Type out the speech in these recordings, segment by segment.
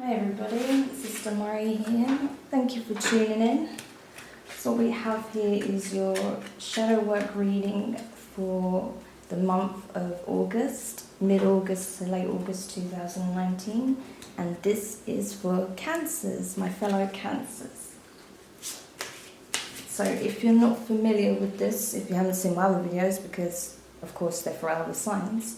Hi everybody, Sister Murray here. Thank you for tuning in. So what we have here is your shadow work reading for the month of August, mid-August to late August 2019. And this is for Cancers, my fellow Cancers. So if you're not familiar with this, if you haven't seen my other videos, because of course they're for other signs,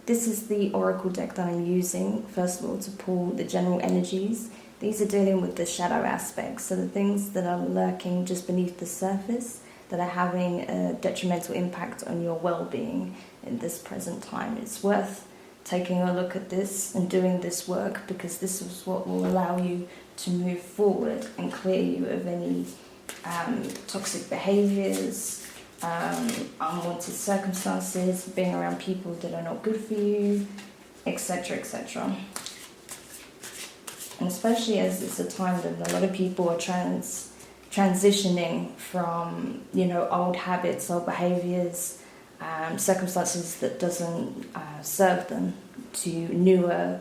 this is the oracle deck that I'm using, first of all, to pull the general energies. These are dealing with the shadow aspects, so the things that are lurking just beneath the surface that are having a detrimental impact on your well-being in this present time. It's worth taking a look at this and doing this work, because this is what will allow you to move forward and clear you of any toxic behaviours, unwanted circumstances, being around people that are not good for you, etc., etc. And especially as it's a time that a lot of people are transitioning from, old habits or behaviours, circumstances that doesn't serve them, to newer,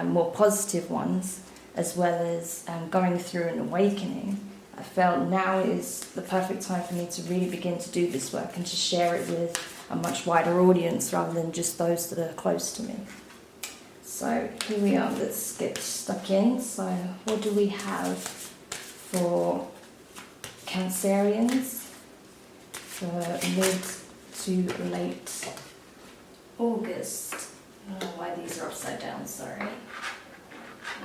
more positive ones, as well as going through an awakening. I felt now is the perfect time for me to really begin to do this work and to share it with a much wider audience rather than just those that are close to me. So here we are, let's get stuck in. So what do we have for Cancerians for mid to late August? I don't know why these are upside down, sorry.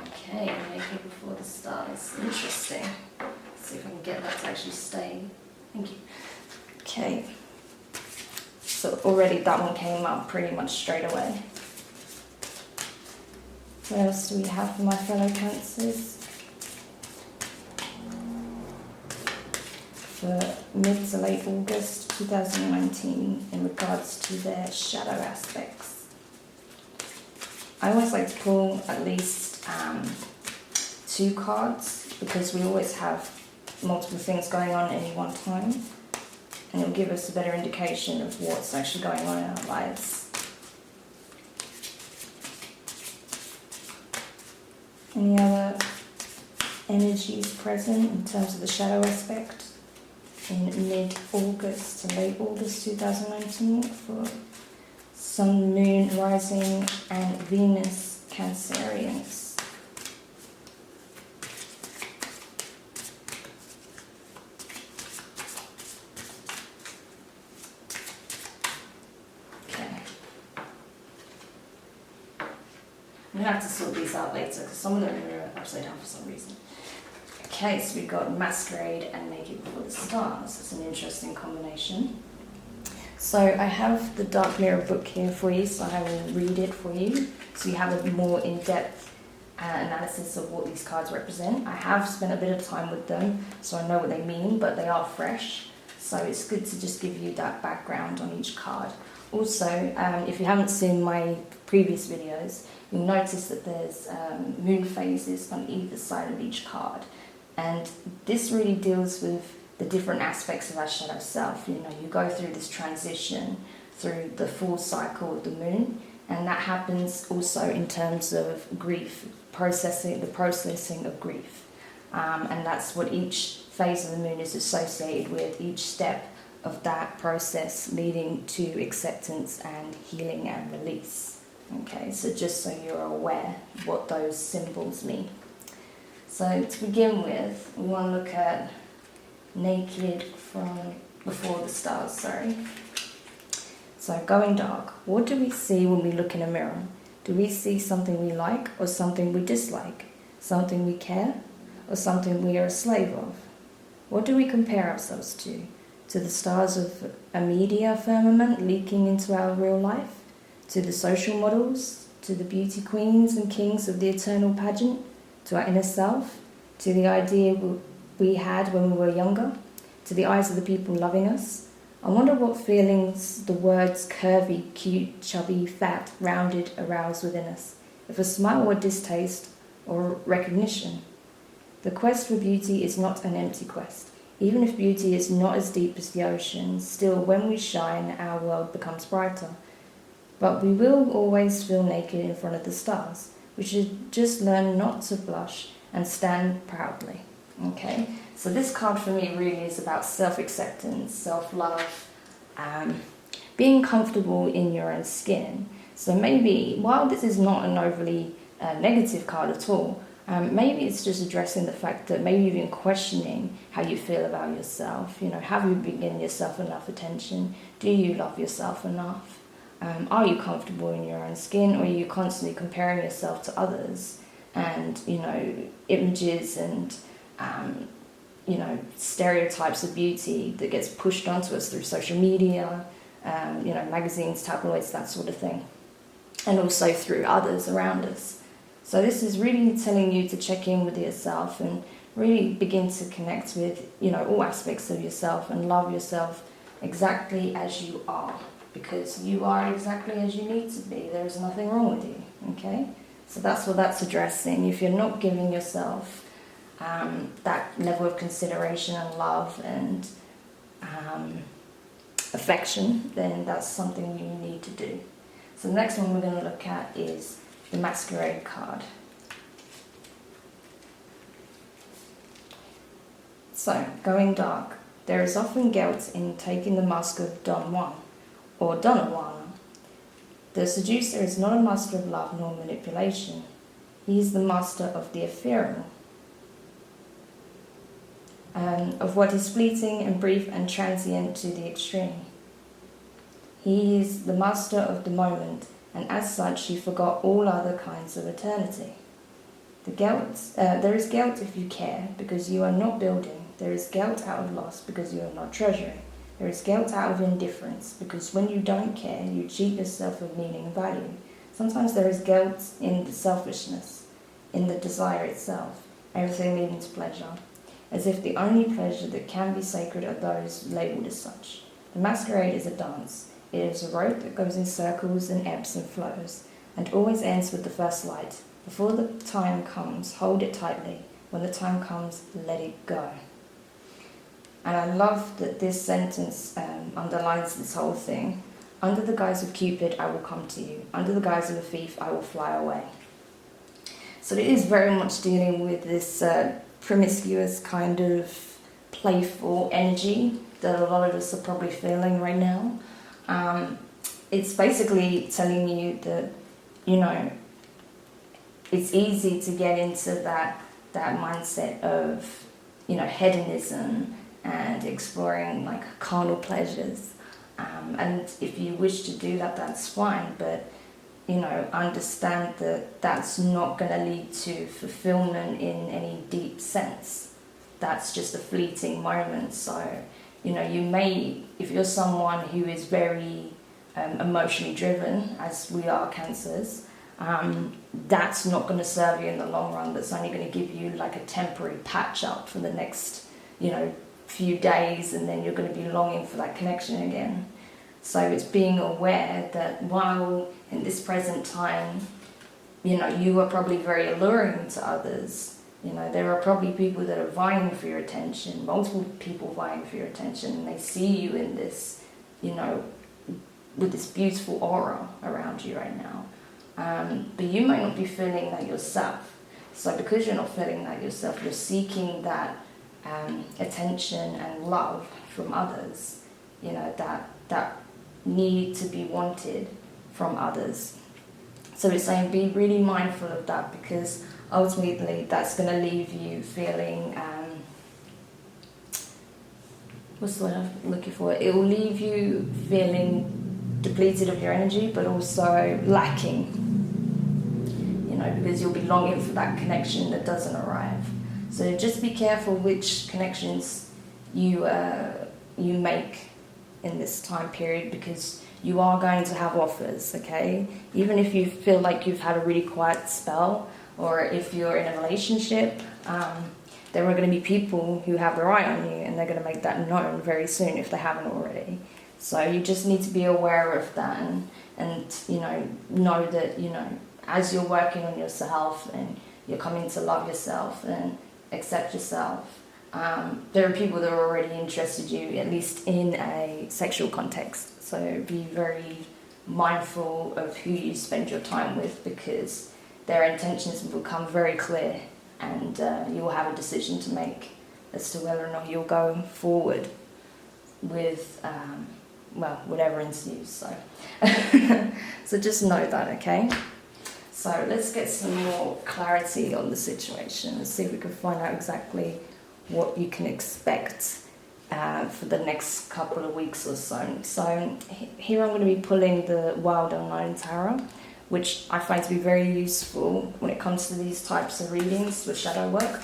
Okay, making before the stars, interesting. See if I can get that to actually stay. Thank you. Okay. So already that one came up pretty much straight away. What else do we have for my fellow Cancers? For mid to late August 2019 in regards to their shadow aspects. I always like to pull at least 2 cards, because we always have multiple things going on at any one time, and it will give us a better indication of what's actually going on in our lives. Any other energies present in terms of the shadow aspect in mid-August to late August 2019 for Sun, Moon, Rising and Venus Cancerians? I'm going to have to sort these out later, because some of them are upside down for some reason. Okay, so we've got Masquerade and Naked Before the Stars. It's an interesting combination. So I have the Dark Mirror book here for you, so I will read it for you, so you have a more in-depth analysis of what these cards represent. I have spent a bit of time with them, so I know what they mean, but they are fresh. So it's good to just give you that background on each card. Also, if you haven't seen my previous videos, you'll notice that there's moon phases on either side of each card. And this really deals with the different aspects of our shadow self. You go through this transition through the full cycle of the moon, and that happens also in terms of grief, the processing of grief. And that's what each phase of the moon is associated with, each step of that process leading to acceptance and healing and release. Okay, so just so you're aware what those symbols mean. So to begin with, we want to look at Naked from Before the Stars, So going dark, what do we see when we look in a mirror? Do we see something we like or something we dislike? Something we care or something we are a slave of? What do we compare ourselves to? To the stars of a media firmament leaking into our real life? To the social models? To the beauty queens and kings of the eternal pageant? To our inner self? To the idea we had when we were younger? To the eyes of the people loving us? I wonder what feelings the words curvy, cute, chubby, fat, rounded arouse within us. If a smile or distaste or recognition. The quest for beauty is not an empty quest. Even if beauty is not as deep as the ocean, still when we shine, our world becomes brighter. But we will always feel naked in front of the stars. We should just learn not to blush and stand proudly. Okay? So this card for me really is about self-acceptance, self-love, being comfortable in your own skin. So maybe, while this is not an overly negative card at all, maybe it's just addressing the fact that maybe you've been questioning how you feel about yourself. Have you been giving yourself enough attention? Do you love yourself enough? Are you comfortable in your own skin, or are you constantly comparing yourself to others and, images and, stereotypes of beauty that gets pushed onto us through social media, magazines, tabloids, that sort of thing, and also through others around us. So this is really telling you to check in with yourself and really begin to connect with, all aspects of yourself and love yourself exactly as you are, because you are exactly as you need to be. There is nothing wrong with you, okay? So that's what that's addressing. If you're not giving yourself that level of consideration and love and affection, then that's something you need to do. So the next one we're going to look at is the Masquerade card. So, going dark. There is often guilt in taking the mask of Don Juan, or Donna Juana. The seducer is not a master of love nor manipulation. He is the master of the ephemeral, of what is fleeting and brief and transient to the extreme. He is the master of the moment, and as such he forgot all other kinds of eternity. There is guilt if you care, because you are not building. There is guilt out of loss, because you are not treasuring. There is guilt out of indifference, because when you don't care, you cheat yourself of meaning and value. Sometimes there is guilt in the selfishness, in the desire itself, everything leading to pleasure, as if the only pleasure that can be sacred are those labelled as such. The masquerade is a dance. It is a rope that goes in circles and ebbs and flows, and always ends with the first light. Before the time comes, hold it tightly. When the time comes, let it go. And I love that this sentence underlines this whole thing. Under the guise of Cupid, I will come to you. Under the guise of a thief, I will fly away. So it is very much dealing with this promiscuous kind of playful energy that a lot of us are probably feeling right now. It's basically telling you that, it's easy to get into that mindset of, hedonism and exploring like carnal pleasures. And if you wish to do that, that's fine, but, understand that that's not going to lead to fulfillment in any deep sense. That's just a fleeting moment. So, you may, if you're someone who is very emotionally driven, as we are Cancers, that's not going to serve you in the long run. That's only going to give you like a temporary patch up for the next, few days, and then you're going to be longing for that connection again. So it's being aware that while in this present time, you are probably very alluring to others. There are probably people that are vying for your attention, multiple people vying for your attention, and they see you in this, with this beautiful aura around you right now. But you might not be feeling that yourself. So because you're not feeling that yourself, you're seeking that attention and love from others, that need to be wanted from others. So it's saying be really mindful of that, because ultimately that's going to leave you feeling, what's the word I'm looking for? It will leave you feeling depleted of your energy, but also lacking, because you'll be longing for that connection that doesn't arrive. So just be careful which connections you make in this time period, because you are going to have offers, okay? Even if you feel like you've had a really quiet spell, or if you're in a relationship, there are going to be people who have their eye on you, and they're going to make that known very soon if they haven't already. So you just need to be aware of that, and know that, as you're working on yourself and you're coming to love yourself and accept yourself, there are people that are already interested in you, at least in a sexual context. So be very mindful of who you spend your time with, because their intentions will become very clear, and you will have a decision to make as to whether or not you'll go forward with, whatever ensues. So, so just know that, okay? So let's get some more clarity on the situation and see if we can find out exactly what you can expect for the next couple of weeks or so. So here I'm going to be pulling the Wild Unknown Tarot, which I find to be very useful when it comes to these types of readings with shadow work,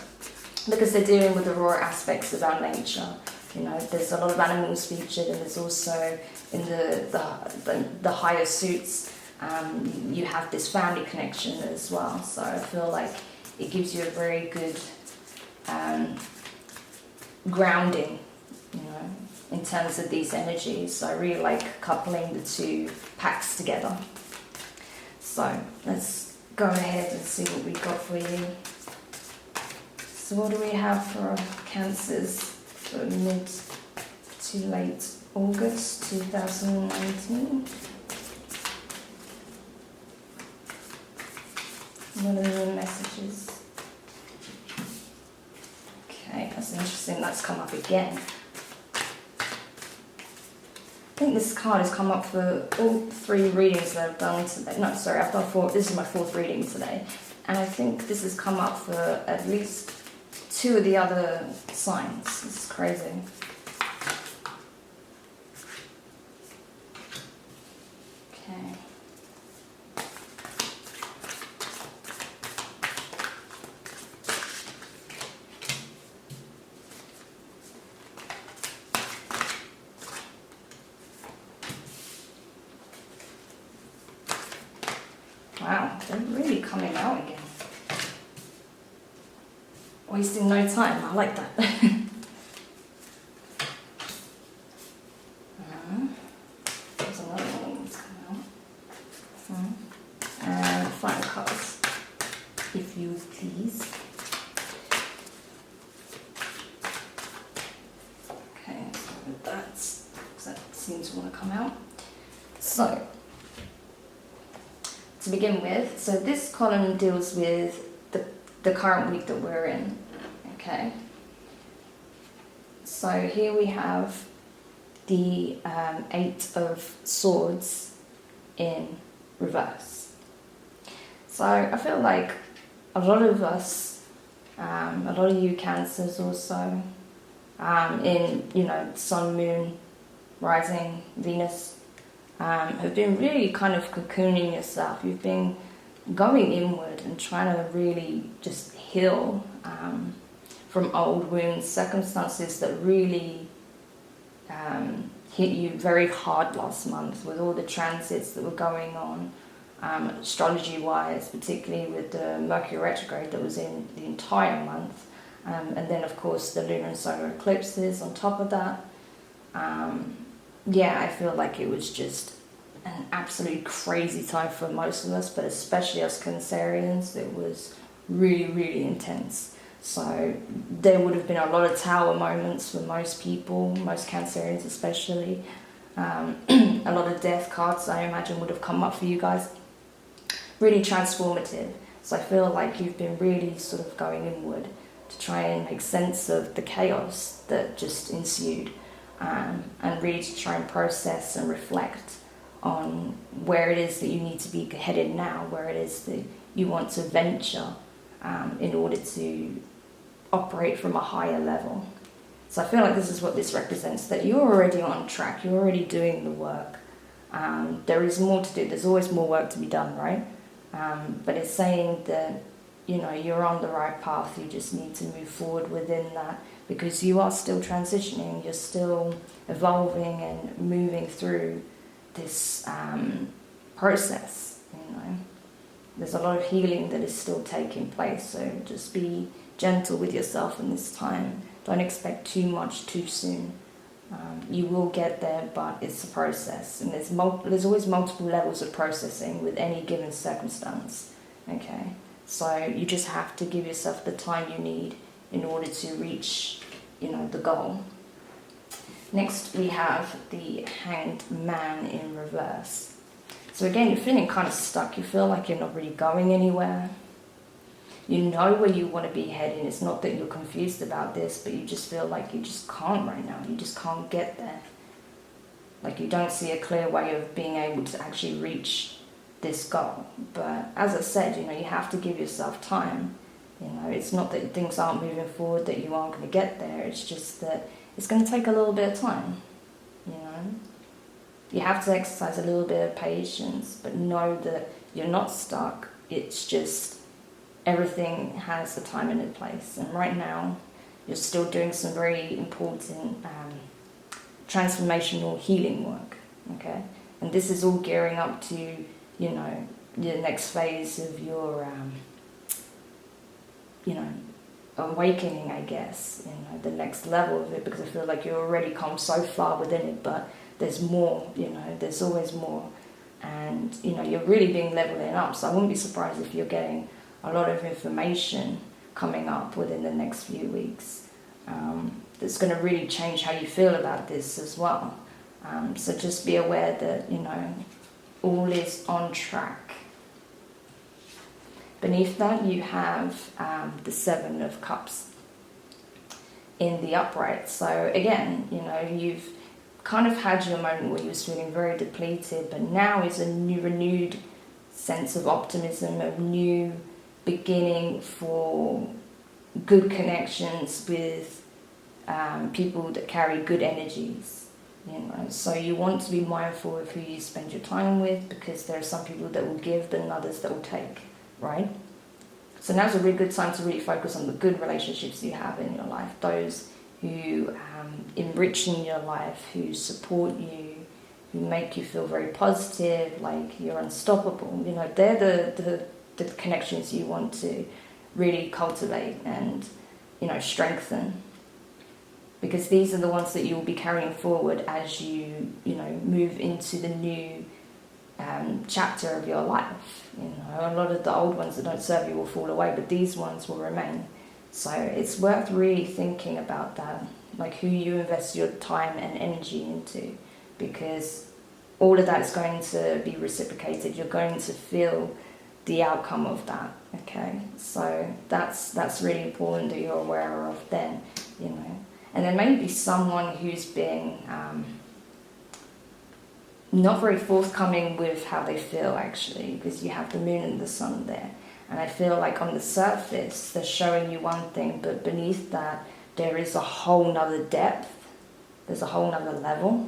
because they're dealing with the raw aspects of our nature. You know, there's a lot of animals featured, and there's also in the higher suits, you have this family connection as well. So I feel like it gives you a very good grounding, you know, in terms of these energies. So I really like coupling the two packs together. So let's go ahead and see what we got for you. So what do we have for Cancers for mid to late August 2019? What are the messages? Okay, that's interesting. That's come up again. I think this card has come up for all 3 readings that I've done today. No, sorry, I've done 4. This is my 4th reading today. And I think this has come up for at least 2 of the other signs. This is crazy. Okay. Wow, they're really coming out again. Wasting no time, I like that. There's another one that's coming out. And final cards, if you would please. Okay, so with that, because that seems to want to come out. So, to begin with, so this column deals with the current week that we're in, okay? So here we have the 8 of Swords in reverse. So I feel like a lot of us, a lot of you Cancers also, in, you know, Sun, Moon, Rising, Venus, have been really kind of cocooning yourself. You've been going inward and trying to really just heal from old wounds, circumstances that really hit you very hard last month with all the transits that were going on, astrology-wise, particularly with the Mercury retrograde that was in the entire month, and then of course the lunar and solar eclipses on top of that. Yeah, I feel like it was just an absolutely crazy time for most of us, but especially us Cancerians. It was really, really intense. So there would have been a lot of tower moments for most people, most Cancerians especially. A lot of death cards, I imagine, would have come up for you guys. Really transformative. So I feel like you've been really sort of going inward to try and make sense of the chaos that just ensued, and really to try and process and reflect on where it is that you need to be headed now, where it is that you want to venture in order to operate from a higher level. So I feel like this is what this represents, that you're already on track, you're already doing the work. There is more to do, there's always more work to be done, right? But it's saying that, you know, you're on the right path, you just need to move forward within that, because you are still transitioning, you're still evolving and moving through this process, you know. There's a lot of healing that is still taking place, so just be gentle with yourself in this time. Don't expect too much too soon. You will get there, but it's a process, and there's always multiple levels of processing with any given circumstance, okay? So you just have to give yourself the time you need in order to reach, you know, the goal. Next we have the Hanged Man in reverse. So again, you're feeling kind of stuck. You feel like you're not really going anywhere. You know where you want to be heading. It's not that you're confused about this, but you just feel like you just can't right now. You just can't get there. Like you don't see a clear way of being able to actually reach this goal. But as I said, you have to give yourself time. It's not that things aren't moving forward, that you aren't going to get there. It's just that it's going to take a little bit of time. You have to exercise a little bit of patience, but know that you're not stuck. It's just everything has a time and a place. And right now, you're still doing some very important transformational healing work, okay? And this is all gearing up to, the next phase of your, awakening, I guess, the next level of it, because I feel like you already come so far within it, but there's more, there's always more. And, you're really being leveling up. So I wouldn't be surprised if you're getting a lot of information coming up within the next few weeks. That's going to really change how you feel about this as well. So just be aware that, all is on track. Beneath that, you have the Seven of Cups in the upright. So again, you've kind of had your moment where you were feeling very depleted, but now is a new renewed sense of optimism, of new beginning for good connections with people that carry good energies. So you want to be mindful of who you spend your time with, because there are some people that will give and others that will take, right? So now's a really good time to really focus on the good relationships you have in your life, those who enrich in your life, who support you, who make you feel very positive, like you're unstoppable. They're the connections you want to really cultivate and, strengthen. Because these are the ones that you'll be carrying forward as you, move into the new chapter of your life. A lot of the old ones that don't serve you will fall away, but these ones will remain. So it's worth really thinking about that, like who you invest your time and energy into, because all of that is going to be reciprocated. You're going to feel the outcome of that, okay? So that's really important that you're aware of then, And there may be someone who's been not very forthcoming with how they feel, actually, because you have the moon and the sun there. And I feel like on the surface, they're showing you one thing, but beneath that, there is a whole nother depth. There's a whole nother level.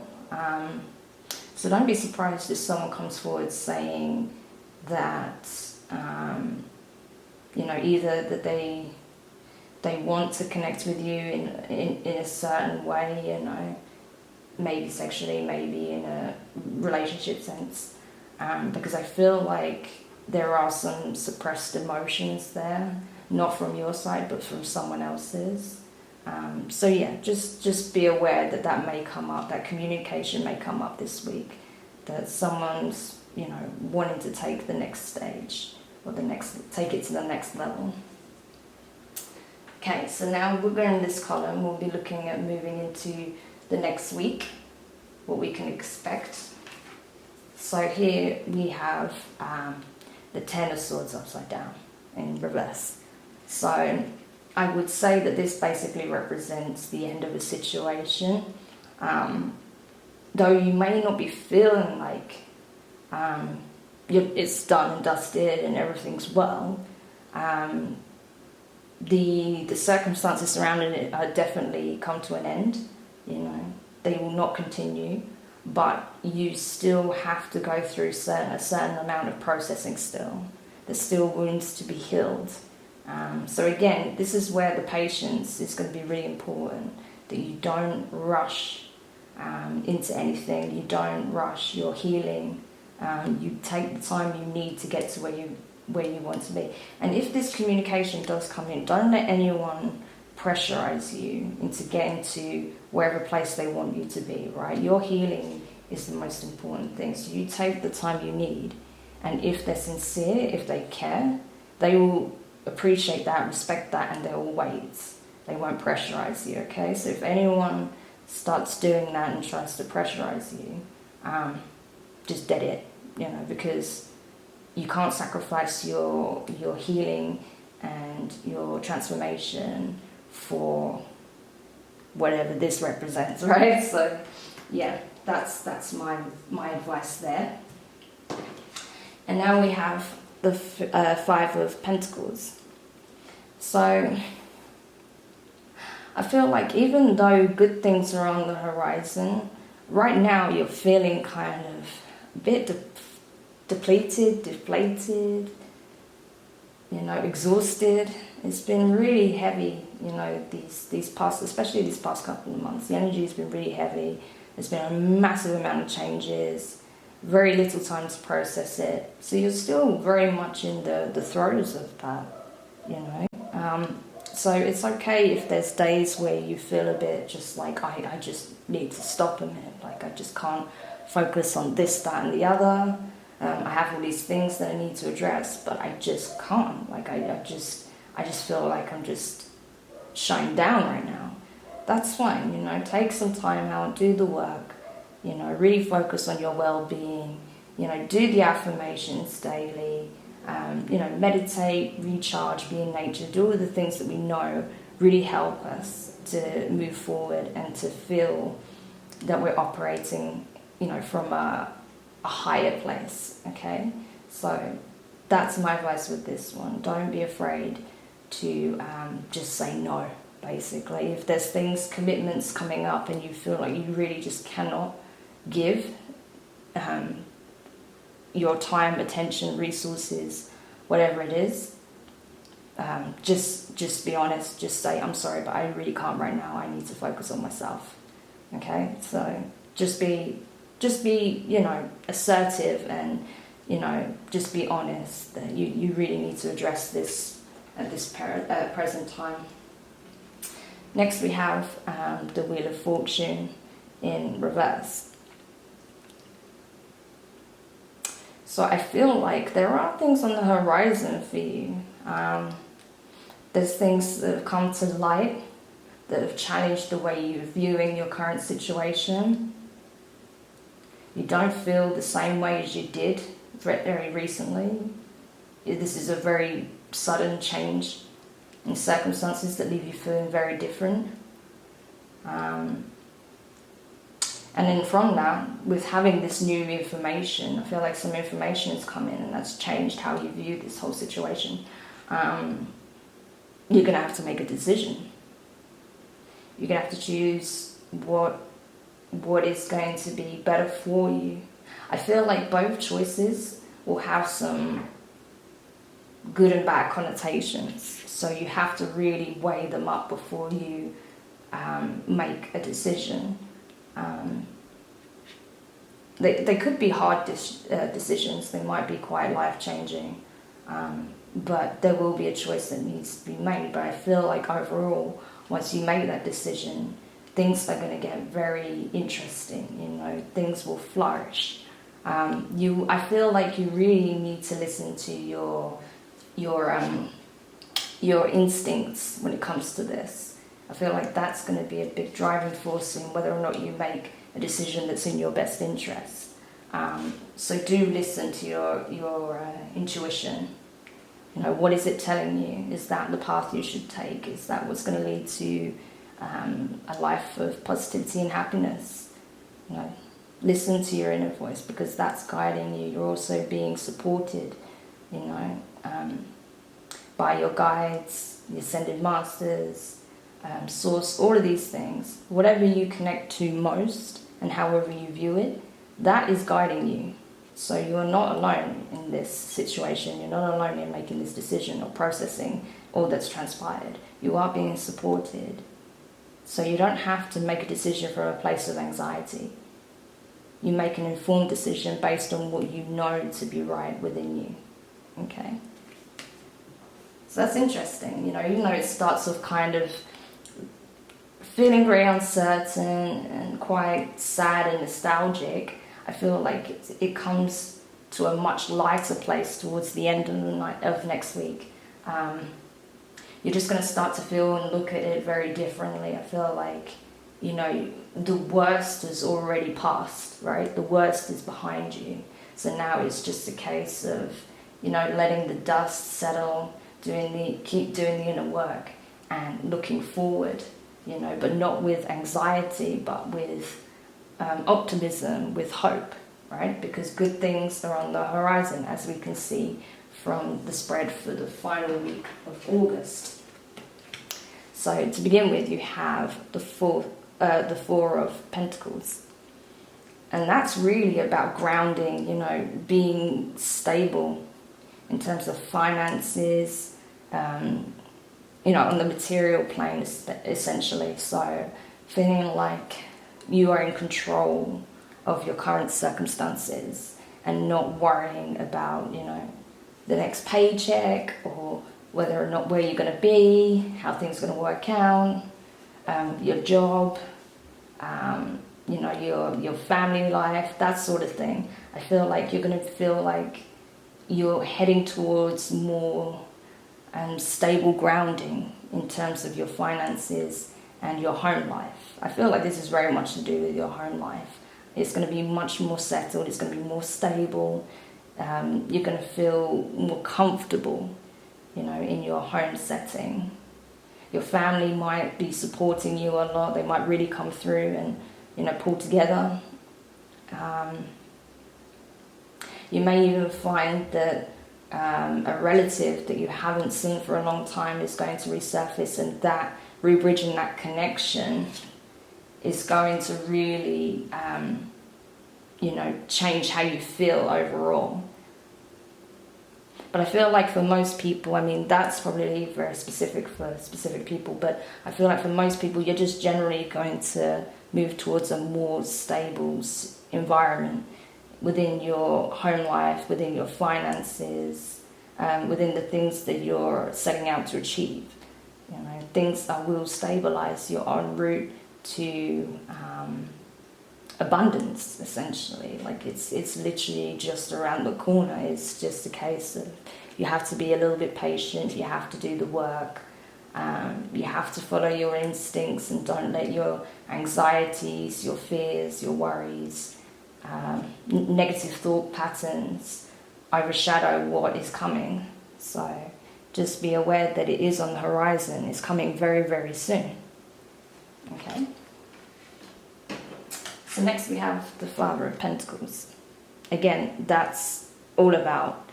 So don't be surprised if someone comes forward saying that, either that they want to connect with you in a certain way, maybe sexually, maybe in a relationship sense. Because I feel like there are some suppressed emotions there, not from your side, but from someone else's. So yeah, just be aware that may come up, that communication may come up this week, that someone's, wanting to take the next stage, or take it to the next level. Okay, so now we're going in this column, we'll be looking at moving into the next week, what we can expect. So here we have the Ten of Swords upside down in reverse. So I would say that this basically represents the end of a situation. Though you may not be feeling like it's done and dusted and everything's well, the circumstances surrounding it are definitely come to an end. They will not continue, but you still have to go through a certain amount of processing still. There's still wounds to be healed. So again, this is where the patience is going to be really important, that you don't rush into anything, you don't rush your healing, you take the time you need to get to where you want to be. And if this communication does come in, don't let anyone pressurize you into getting to wherever place they want you to be, right? Your healing is the most important thing. So you take the time you need, and if they're sincere, if they care, they will appreciate that, respect that, and they will wait. They won't pressurize you, okay? So if anyone starts doing that and tries to pressurize you, just dead it. because you can't sacrifice your healing and your transformation for whatever this represents, right? So yeah, that's my advice there. And now we have the Five of Pentacles. So I feel like even though good things are on the horizon, right now you're feeling kind of a bit depleted, deflated, exhausted. It's been really heavy, especially these past couple of months. The energy has been really heavy. There's been a massive amount of changes, very little time to process it. So you're still very much in the throes of that, So it's okay if there's days where you feel a bit just like, I just need to stop a minute. Like, I just can't focus on this, that, and the other. I have all these things that I need to address, but I just can't. Like, I just feel like I'm just shutting down right now. That's fine, take some time out, do the work, really focus on your well-being, do the affirmations daily, meditate, recharge, be in nature, do all the things that we know really help us to move forward and to feel that we're operating, from a higher place, okay? So that's my advice with this one. Don't be afraid to just say no, basically. If there's commitments coming up and you feel like you really just cannot give your time, attention, resources, whatever it is, just be honest. Just say, I'm sorry, but I really can't right now. I need to focus on myself. Okay? So just be assertive and, just be honest that you really need to address this at this present time. Next we have the Wheel of Fortune in reverse. So I feel like there are things on the horizon for you. There's things that have come to light that have challenged the way you're viewing your current situation. You don't feel the same way as you did very recently. This is a very sudden change in circumstances that leave you feeling very different. And then from that, with having this new information, I feel like some information has come in and that's changed how you view this whole situation. You're going to have to make a decision. You're going to have to choose what is going to be better for you. I feel like both choices will have some good and bad connotations. So you have to really weigh them up before you make a decision. They could be hard decisions. They might be quite life-changing. But there will be a choice that needs to be made. But I feel like overall, once you make that decision, things are going to get very interesting. Things will flourish. I feel like you really need to listen to your instincts when it comes to this. I feel like that's going to be a big driving force in whether or not you make a decision that's in your best interest. So do listen to your intuition. What is it telling you? Is that the path you should take? Is that what's going to lead to a life of positivity and happiness? Listen to your inner voice because that's guiding you. You're also being supported, by your guides, your ascended masters, source, all of these things. Whatever you connect to most and however you view it, that is guiding you. So you're not alone in this situation. You're not alone in making this decision or processing all that's transpired. You are being supported. So you don't have to make a decision from a place of anxiety. You make an informed decision based on what you know to be right within you. Okay? So that's interesting. Even though it starts off kind of feeling very uncertain and quite sad and nostalgic, I feel like it comes to a much lighter place towards the end of next week. You're just going to start to feel and look at it very differently. I feel like, the worst has already passed, right? The worst is behind you. So now it's just a case of, letting the dust settle, keep doing the inner work and looking forward, but not with anxiety, but with optimism, with hope, right? Because good things are on the horizon, as we can see from the spread for the final week of August. So to begin with, you have the Four of Pentacles. And that's really about grounding, being stable in terms of finances, on the material plane, essentially. So feeling like you are in control of your current circumstances and not worrying about, the next paycheck or whether or not where you're going to be, how things are going to work out, your job, your family life, that sort of thing. I feel like you're going to feel like you're heading towards more stable grounding in terms of your finances and your home life. I feel like this is very much to do with your home life. It's going to be much more settled, it's going to be more stable, you're going to feel more comfortable, in your home setting. Your family might be supporting you a lot, they might really come through and, pull together. You may even find that a relative that you haven't seen for a long time is going to resurface, and that rebridging that connection is going to really, change how you feel overall. But I feel like for most people, that's probably very specific for specific people, but I feel like for most people, you're just generally going to move towards a more stable environment within your home life, within your finances, within the things that you're setting out to achieve. Things that will stabilize. You're en route to abundance, essentially. Like it's literally just around the corner. It's just a case of you have to be a little bit patient, you have to do the work, you have to follow your instincts and don't let your anxieties, your fears, your worries, negative thought patterns overshadow what is coming. So just be aware that it is on the horizon. It's coming very, very soon. Okay? So next we have the Father of Pentacles. Again, that's all about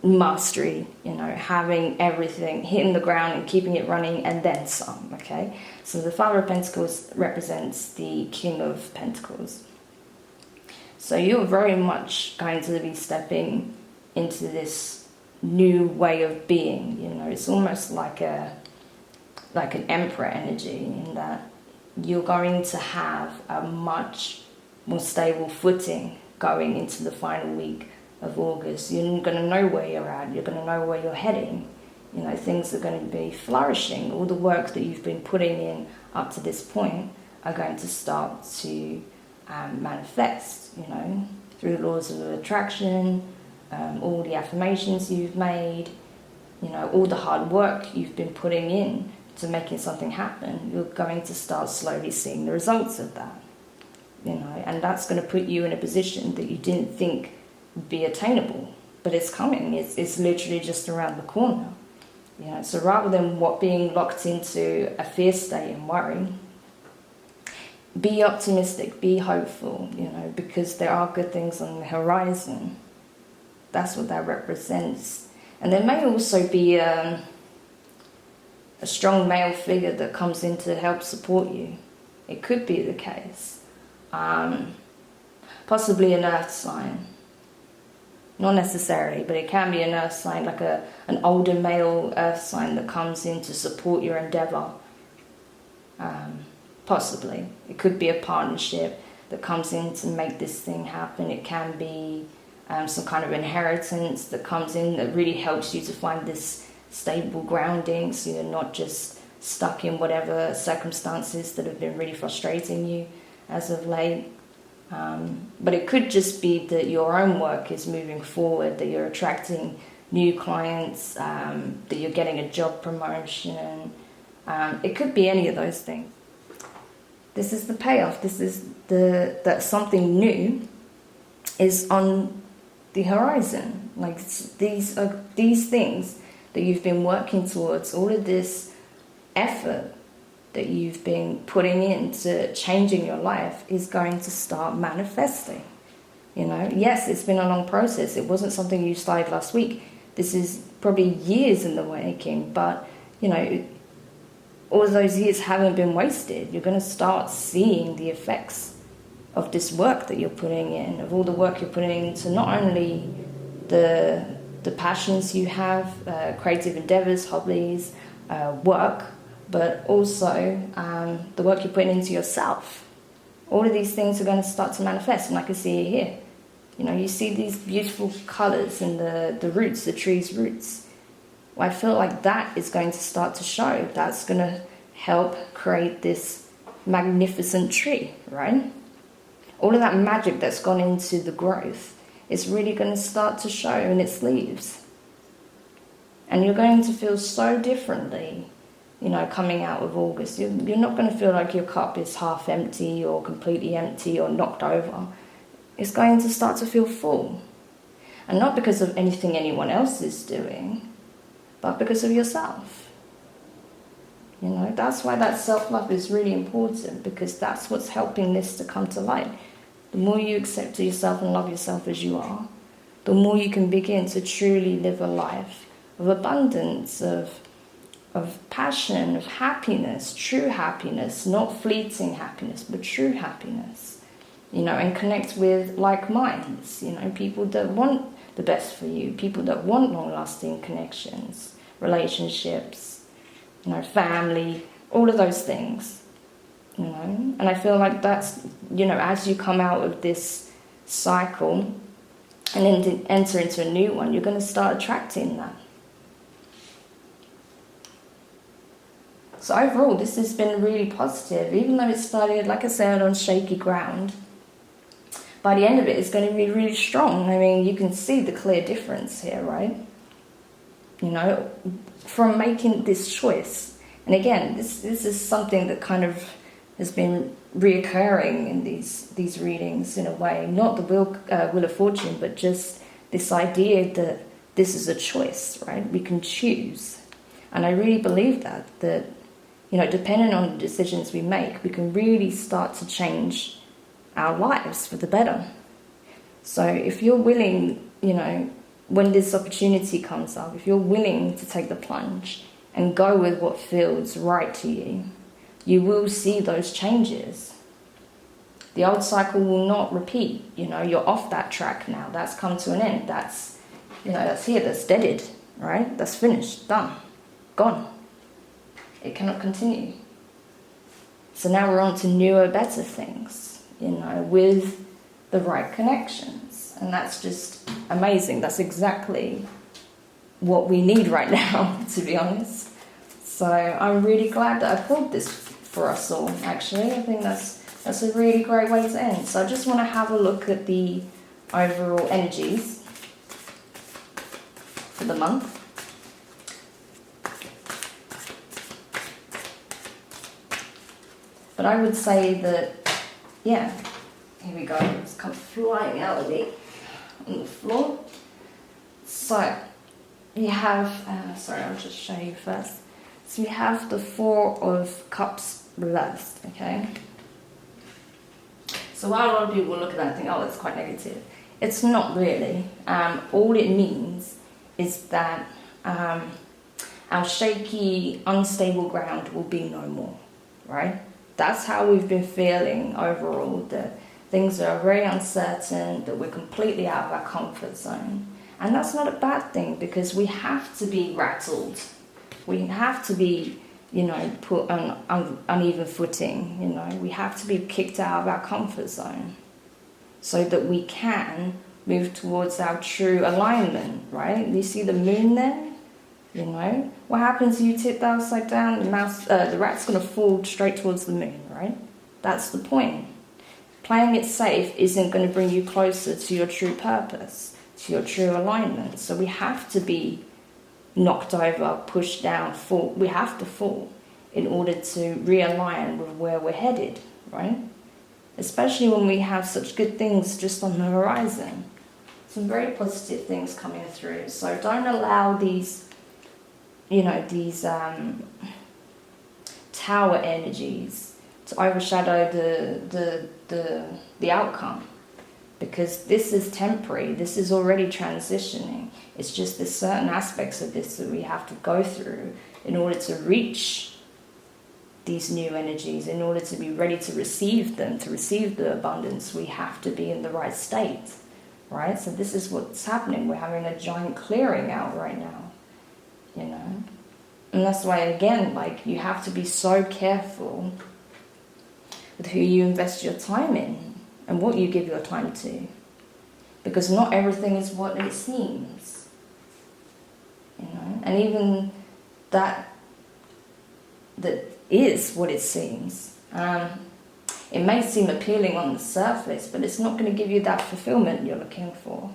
mastery, having everything, hitting the ground and keeping it running and then some, okay? So the Father of Pentacles represents the King of Pentacles. So you're very much going to be stepping into this new way of being, it's almost like an emperor energy, in that you're going to have a much more stable footing going into the final week of August. You're going to know where you're at, you're going to know where you're heading, things are going to be flourishing. All the work that you've been putting in up to this point are going to start to manifest, through the laws of attraction, all the affirmations you've made, all the hard work you've been putting in to making something happen. You're going to start slowly seeing the results of that, and that's going to put you in a position that you didn't think would be attainable, but it's coming. It's literally just around the corner. So rather than being locked into a fear state and worry, be optimistic, be hopeful, because there are good things on the horizon. That's what that represents. And there may also be a strong male figure that comes in to help support you. It could be the case. Possibly an earth sign. Not necessarily, but it can be an earth sign, like an older male earth sign that comes in to support your endeavour. Possibly. It could be a partnership that comes in to make this thing happen. It can be some kind of inheritance that comes in that really helps you to find this stable grounding, so you're not just stuck in whatever circumstances that have been really frustrating you as of late. But it could just be that your own work is moving forward, that you're attracting new clients, that you're getting a job promotion. It could be any of those things. This is the payoff. This is that something new is on the horizon. Like these things that you've been working towards, all of this effort that you've been putting into changing your life is going to start manifesting. You know, yes, it's been a long process. It wasn't something you started last week. This is probably years in the making, but, you know, all those years haven't been wasted. You're going to start seeing the effects of this work that you're putting in, of all the work you're putting into not only the passions you have, creative endeavours, hobbies, work, but also the work you're putting into yourself. All of these things are going to start to manifest, and I can see it here. You know, you see these beautiful colours in the roots, the tree's roots. Well, I feel like that is going to start to show. That's going to help create this magnificent tree, right? All of that magic that's gone into the growth is really going to start to show in its leaves. And you're going to feel so differently, you know, coming out of August. You're not going to feel like your cup is half empty or completely empty or knocked over. It's going to start to feel full. And not because of anything anyone else is doing, but because of yourself. You know, that's why that self-love is really important, because that's what's helping this to come to light. The more you accept yourself and love yourself as you are, the more you can begin to truly live a life of abundance, of passion, of happiness, true happiness, not fleeting happiness, but true happiness. You know, and connect with like minds, you know, people that want the best for you, people that want long-lasting connections, relationships, you know, family, all of those things, you know. And I feel like that's, you know, as you come out of this cycle and then enter into a new one, you're going to start attracting that. So overall, this has been really positive, even though it started, like I said, on shaky ground. By the end of it, it's going to be really strong. I mean, you can see the clear difference here, right? You know, from making this choice. And again, this is something that kind of has been reoccurring in these readings in a way. Not the wheel of fortune, but just this idea that this is a choice, right? We can choose. And I really believe that, you know, depending on the decisions we make, we can really start to change our lives for the better. So if you're willing, you know, when this opportunity comes up, if you're willing to take the plunge and go with what feels right to you, you will see those changes. The old cycle will not repeat. You know, you're off that track now. That's come to an end. That's, you know, that's here, that's deaded, right? That's finished, done, gone. It cannot continue. So now we're on to newer, better things, you know, with the right connections. And that's just amazing. That's exactly what we need right now, to be honest. So I'm really glad that I pulled this for us all, actually. I think that's a really great way to end. So I just want to have a look at the overall energies for the month. But I would say that, yeah, here we go. It's come flying out of me on the floor. So you have, sorry, I'll just show you first. So you have the Four of Cups reversed, okay? So while a lot of people will look at that and think, oh, that's quite negative, it's not really. All it means is that our shaky, unstable ground will be no more, right? That's how we've been feeling overall, that things are very uncertain, that we're completely out of our comfort zone. And that's not a bad thing, because we have to be rattled. We have to be, you know, put on uneven footing, you know. We have to be kicked out of our comfort zone so that we can move towards our true alignment, right? You see the moon there? You know, what happens if you tip that upside down? The rat's going to fall straight towards the moon, right? That's the point. Playing it safe isn't going to bring you closer to your true purpose, to your true alignment. So we have to be knocked over, pushed down, fall. We have to fall in order to realign with where we're headed, right? Especially when we have such good things just on the horizon. some very positive things coming through. So don't allow these, these tower energies to overshadow the outcome, because this is temporary. This is already transitioning. It's just there's certain aspects of this that we have to go through in order to reach these new energies. In order to be ready to receive them, to receive the abundance, we have to be in the right state, right? So this is what's happening. We're having a giant clearing out right now, and that's why, again, like, you have to be so careful with who you invest your time in and what you give your time to, because not everything is what it seems, and even that is what it seems. It may seem appealing on the surface, but it's not going to give you that fulfillment you're looking for.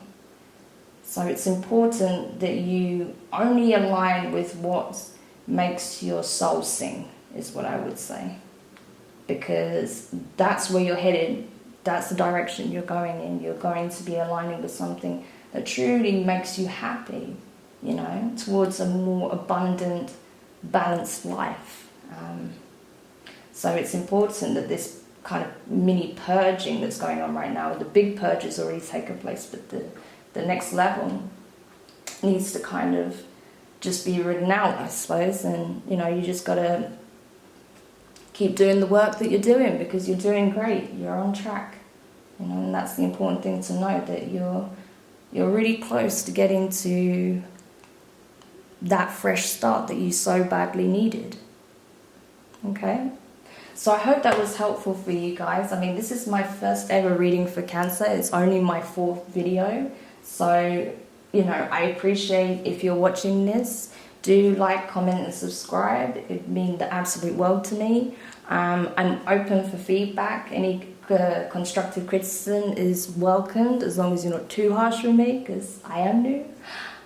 So it's important that you only align with what makes your soul sing, is what I would say, because that's where you're headed. That's the direction you're going in. You're going to be aligning with something that truly makes you happy, towards a more abundant, balanced life. So it's important that this kind of mini purging that's going on right now, the big purge has already taken place, but the next level needs to kind of just be written out, I suppose. And you just got to keep doing the work that you're doing, because you're doing great. You're on track, and that's the important thing to know, that you're really close to getting to that fresh start that you so badly needed. Okay, so I hope that was helpful for you guys. I mean, this is my first ever reading for Cancer. It's only my 4th video, so I appreciate if you're watching this. Do like, comment and subscribe. It means the absolute world to me. I'm open for feedback. Any constructive criticism is welcomed, as long as you're not too harsh with me, because I am new.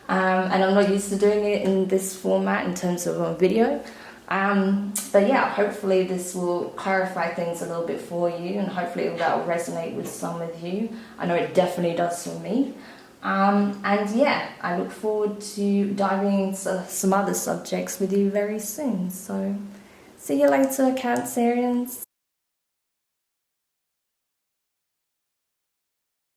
And I'm not used to doing it in this format in terms of a video. But yeah, hopefully this will clarify things a little bit for you, and hopefully that will resonate with some of you. I know it definitely does for me. And yeah, I look forward to diving into some other subjects with you very soon. So see you later, Cancerians.